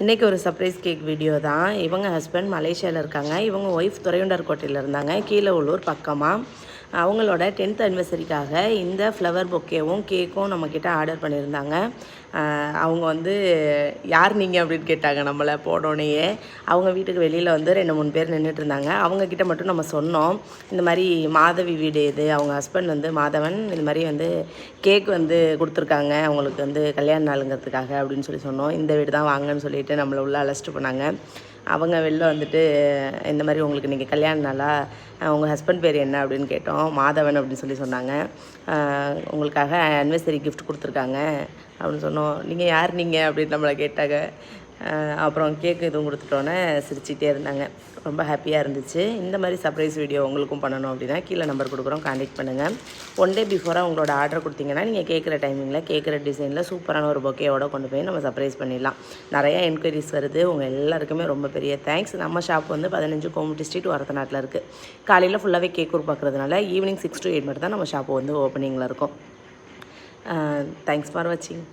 இன்றைக்கி ஒரு surprise cake video தான். இவங்க ஹஸ்பண்ட் மலேசியாவில் இருக்காங்க. இவங்க ஒய்ஃப் துறையுண்டார்கோட்டையில் இருந்தாங்க, கீழே உள்ளூர் பக்கமாக. அவங்களோட 10th அனிவர்சரிக்காக இந்த ஃப்ளவர் பொக்கேவும் கேக்கும் நம்மக்கிட்ட ஆர்டர் பண்ணியிருந்தாங்க. அவங்க வந்து யார் நீங்கள் அப்படின்னு கேட்டாங்க நம்மளை போனோடனேயே. அவங்க வீட்டுக்கு வெளியில் வந்து 2-3 பேர் நின்றுட்டு இருந்தாங்க. அவங்கக்கிட்ட மட்டும் நம்ம சொன்னோம், இந்த மாதிரி மாதவி வீடு இது, அவங்க ஹஸ்பண்ட் வந்து மாதவன், இந்த மாதிரி வந்து கேக் வந்து கொடுத்துருக்காங்க அவங்களுக்கு வந்து கல்யாண நாளுங்கிறதுக்காக அப்படின்னு சொன்னோம். இந்த வீடு தான் வாங்கன்னு சொல்லிட்டு நம்மளை உள்ளே அழைச்சிட்டு போனாங்க. அவங்க வெளில வந்துட்டு இந்த மாதிரி உங்களுக்கு நீங்கள் கல்யாண நாளா, உங்கள் ஹஸ்பண்ட் பேர் என்ன அப்படின்னு கேட்டோம். மாதவன் அப்படின்னு சொன்னாங்க. உங்களுக்காக அனிவர்சரி கிஃப்ட் கொடுத்துருக்காங்க அப்படின்னு சொன்னோம். நீங்கள் யார் நீங்கள் அப்படின்னு நம்மளை கேட்டாங்க. அப்புறம் கேக்கு எதுவும் கொடுத்துட்டோன்னே சிரிச்சிட்டே இருந்தாங்க. ரொம்ப ஹாப்பியாக இருந்துச்சு. இந்த மாதிரி சர்ப்ரைஸ் வீடியோ உங்களுக்கும் பண்ணணும் அப்படின்னா கீழே நம்பர் கொடுக்குறோம், கான்டெக்ட் பண்ணுங்கள். 1 டே பிஃபோராக உங்களோட ஆர்டர் கொடுத்தீங்கன்னா நீங்கள் கேட்குற டைமிங்கில் கேட்குற டிசைனில் சூப்பரான ஒரு பொக்கேயோட கொண்டு போய் நம்ம சர்ப்ரைஸ் பண்ணிடலாம். நிறையா என்கொயரிஸ் வருது. உங்கள் எல்லாருக்குமே ரொம்ப பெரிய தேங்க்ஸ். நம்ம ஷாப் வந்து 15 கோமுட்டி ஸ்ட்ரீட் வரதநாட்டில் இருக்குது. காலையில் ஃபுல்லாகவே கேக் பார்க்குறதுனால ஈவினிங் 6 to 8 மட்டும் தான் நம்ம ஷாப் வந்து ஓப்பனிங்கில் இருக்கும். தேங்க்ஸ் ஃபார் வாட்சிங்.